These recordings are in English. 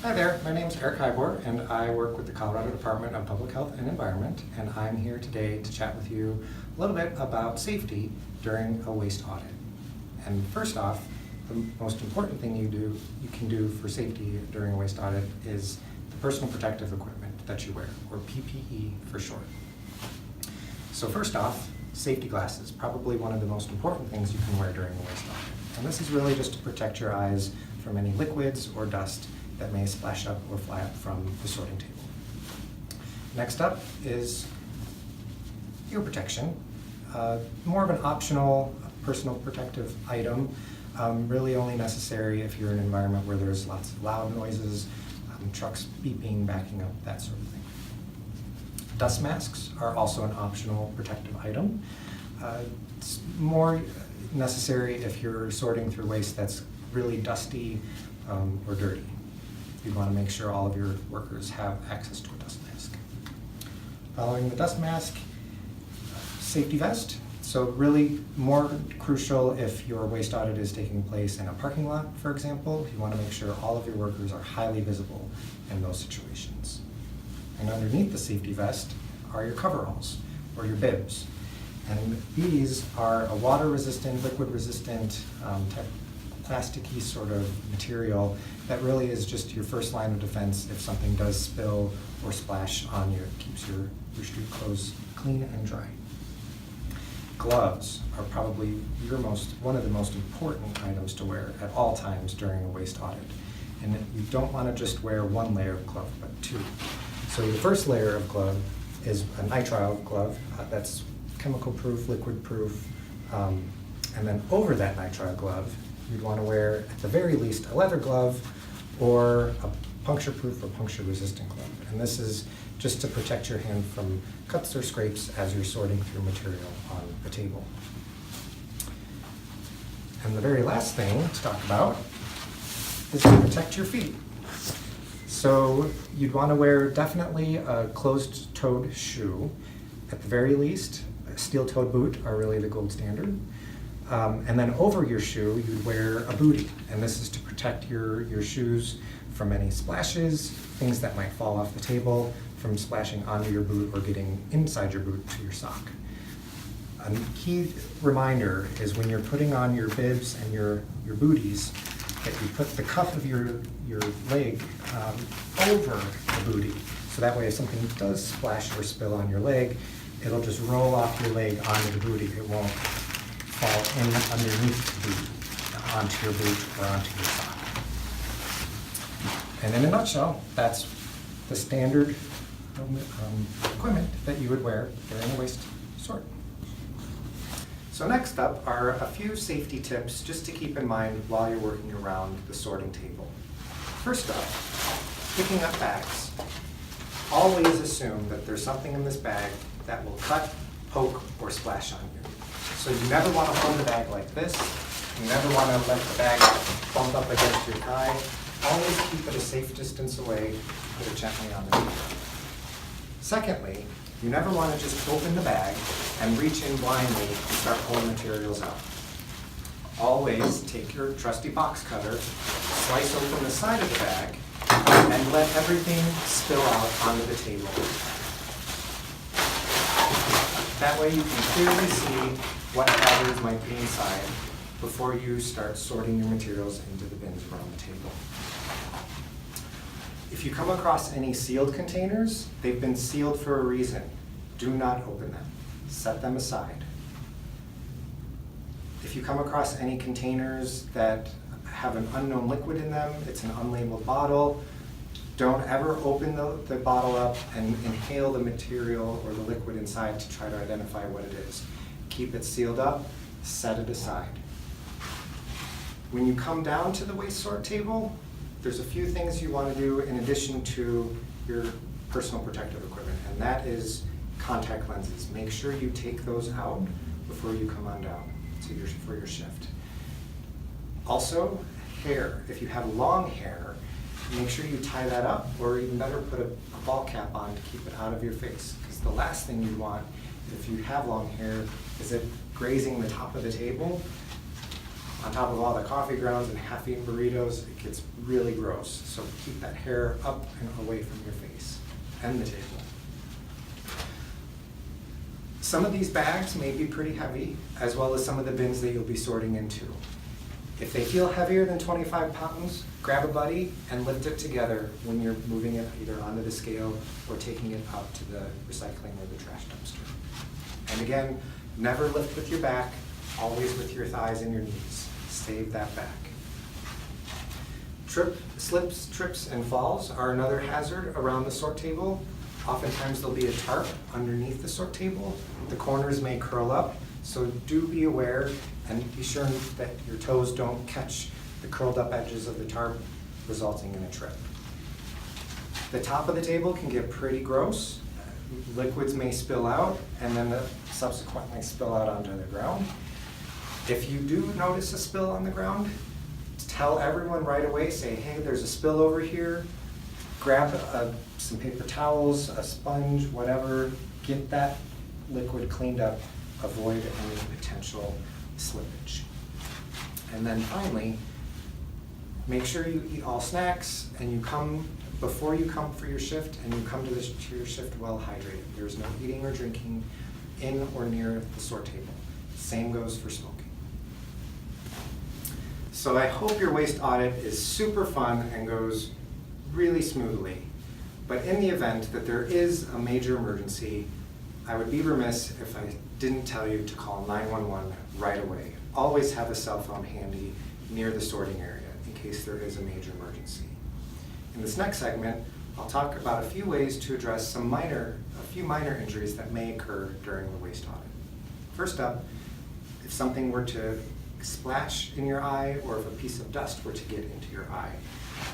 Hi there, my name is Eric Hybor, and I work with the Colorado Department of Public Health and Environment, and I'm here today to chat with you a little bit about safety during a waste audit. And first off, the most important thing you can do for safety during a waste audit is the personal protective equipment that you wear, or PPE for short. So first off, safety glasses, probably one of the most important things you can wear during a waste audit. And this is really just to protect your eyes from any liquids or dust that may splash up or fly up from the sorting table. Next up is ear protection. More of an optional personal protective item, really only necessary if you're in an environment where there's lots of loud noises, trucks beeping, backing up, that sort of thing. Dust masks are also an optional protective item. It's more necessary if you're sorting through waste that's really dusty or dirty. You'd want to make sure all of your workers have access to a dust mask. Following the dust mask, safety vest. So really more crucial if your waste audit is taking place in a parking lot, for example. You want to make sure all of your workers are highly visible in those situations. And underneath the safety vest are your coveralls, or your bibs. And these are a water-resistant, liquid-resistant, plasticky sort of material that really is just your first line of defense if something does spill or splash on you. It keeps your street clothes clean and dry. Gloves are probably one of the most important items to wear at all times during a waste audit. And you don't want to just wear one layer of glove, but two. So the first layer of glove is a nitrile glove that's chemical proof, liquid proof, and then over that nitrile glove, you'd want to wear, at the very least, a leather glove or a puncture-proof or puncture-resistant glove. And this is just to protect your hand from cuts or scrapes as you're sorting through material on the table. And the very last thing to talk about is to protect your feet. So you'd want to wear definitely a closed-toed shoe. At the very least, a steel-toed boot are really the gold standard. And then over your shoe, you'd wear a bootie. And this is to protect your shoes from any splashes, things that might fall off the table, from splashing onto your boot or getting inside your boot to your sock. A key reminder is when you're putting on your bibs and your booties, that you put the cuff of your leg over the bootie. So that way if something does splash or spill on your leg, it'll just roll off your leg onto the bootie. It won't fall in underneath the boot, onto your boot or onto your sock. And in a nutshell, that's the standard equipment that you would wear during a waste sort. So next up are a few safety tips just to keep in mind while you're working around the sorting table. First up, picking up bags. Always assume that there's something in this bag that will cut, poke, or splash on you. So you never want to hold the bag like this. You never want to let the bag bump up against your thigh. Always keep it a safe distance away, put it gently on the table. Secondly, you never want to just open the bag and reach in blindly and start pulling materials out. Always take your trusty box cutter, slice open the side of the bag, and let everything spill out onto the table. That way you can clearly see what hazards might be inside before you start sorting your materials into the bins around the table. If you come across any sealed containers, they've been sealed for a reason. Do not open them. Set them aside. If you come across any containers that have an unknown liquid in them, it's an unlabeled bottle, don't ever open the bottle up and inhale the material or the liquid inside to try to identify what it is. Keep it sealed up, set it aside. When you come down to the waste sort table, there's a few things you want to do in addition to your personal protective equipment, and that is contact lenses. Make sure you take those out before you come on down for your shift. Also, hair. If you have long hair, make sure you tie that up, or even better, put a ball cap on to keep it out of your face, because the last thing you want, if you have long hair, is it grazing the top of the table. on top of all the coffee grounds and caffeine burritos, it gets really gross. So keep that hair up and away from your face and the table. Some of these bags may be pretty heavy, as well as some of the bins that you'll be sorting into. If they feel heavier than 25 pounds, grab a buddy and lift it together when you're moving it either onto the scale or taking it out to the recycling or the trash dumpster. And again, never lift with your back, always with your thighs and your knees. Save that back. Slips, trips, and falls are another hazard around the sort table. Oftentimes there'll be a tarp underneath the sort table. The corners may curl up, so do be aware and be sure that your toes don't catch the curled up edges of the tarp, resulting in a trip. The top of the table can get pretty gross. Liquids may spill out and then subsequently spill out onto the ground. If you do notice a spill on the ground, tell everyone right away, say, hey, there's a spill over here. Grab some paper towels, a sponge, whatever, get that liquid cleaned up, avoid any potential slippage. And then finally, make sure you eat all snacks and you come, before you come for your shift, and you come to your shift well hydrated. There's no eating or drinking in or near the sort table. Same goes for smoking. So I hope your waste audit is super fun and goes really smoothly. But in the event that there is a major emergency, I would be remiss if I didn't tell you to call 911 right away. Always have a cell phone handy near the sorting area in case there is a major emergency. In this next segment, I'll talk about a few ways to address a few minor injuries that may occur during the waste audit. First up, if something were to splash in your eye or if a piece of dust were to get into your eye,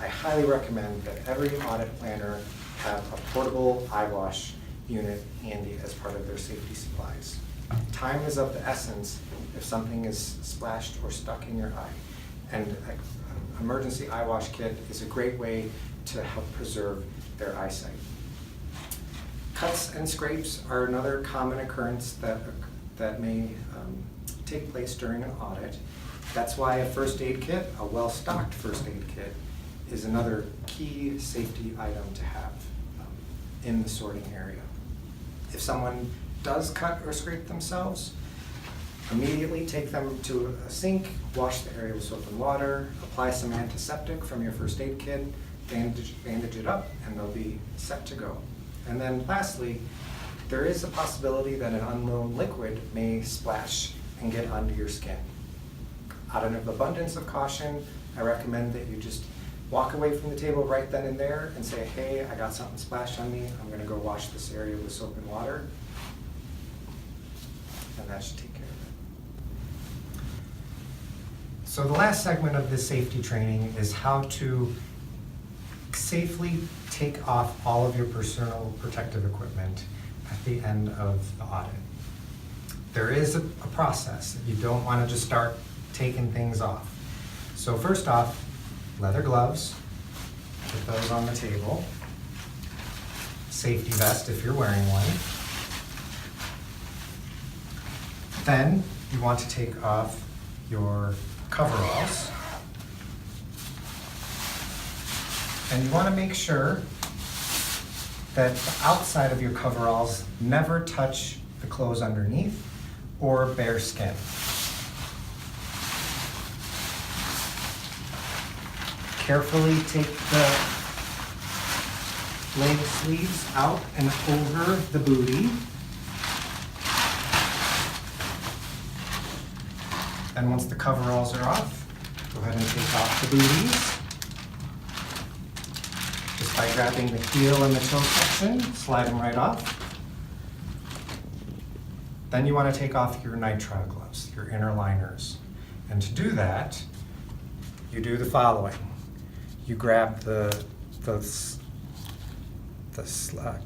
I highly recommend that every audit planner have a portable eye wash unit handy as part of their safety supplies. Time is of the essence if something is splashed or stuck in your eye. And an emergency eye wash kit is a great way to help preserve their eyesight. Cuts and scrapes are another common occurrence that may take place during an audit. That's why a first aid kit, a well-stocked first aid kit, is another key safety item to have in the sorting area. If someone does cut or scrape themselves, immediately take them to a sink, wash the area with soap and water, apply some antiseptic from your first aid kit, bandage it up, and they'll be set to go. And then lastly, there is a possibility that an unknown liquid may splash and get under your skin. Out of abundance of caution, I recommend that you just walk away from the table right then and there and say, hey, I got something splashed on me. I'm gonna go wash this area with soap and water. And that should take care of it. So the last segment of this safety training is how to safely take off all of your personal protective equipment at the end of the audit. There is a process. You don't want to just start taking things off. So first off, leather gloves, put those on the table. Safety vest if you're wearing one. Then you want to take off your coveralls. And you want to make sure that the outside of your coveralls never touch the clothes underneath or bare skin. Carefully take the leg sleeves out and over the booty. Then once the coveralls are off, go ahead and take off the booties. Just by grabbing the heel and the toe section, slide them right off. Then you want to take off your nitrile gloves, your inner liners. And to do that, you do the following. You grab the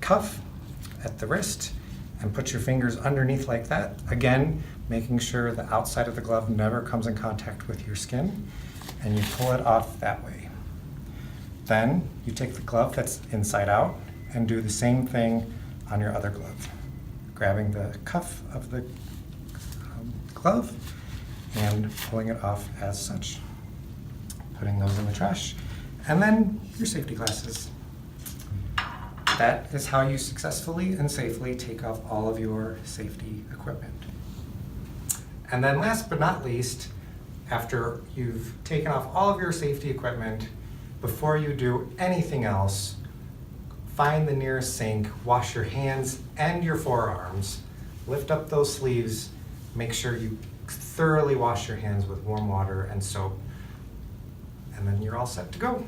cuff at the wrist and put your fingers underneath like that. Again, making sure the outside of the glove never comes in contact with your skin, and you pull it off that way. Then you take the glove that's inside out and do the same thing on your other glove. Grabbing the cuff of the glove and pulling it off as such. Putting those in the trash. And then your safety glasses. That is how you successfully and safely take off all of your safety equipment. And then last but not least, after you've taken off all of your safety equipment, before you do anything else, find the nearest sink, wash your hands and your forearms, lift up those sleeves, make sure you thoroughly wash your hands with warm water and soap, and then you're all set to go.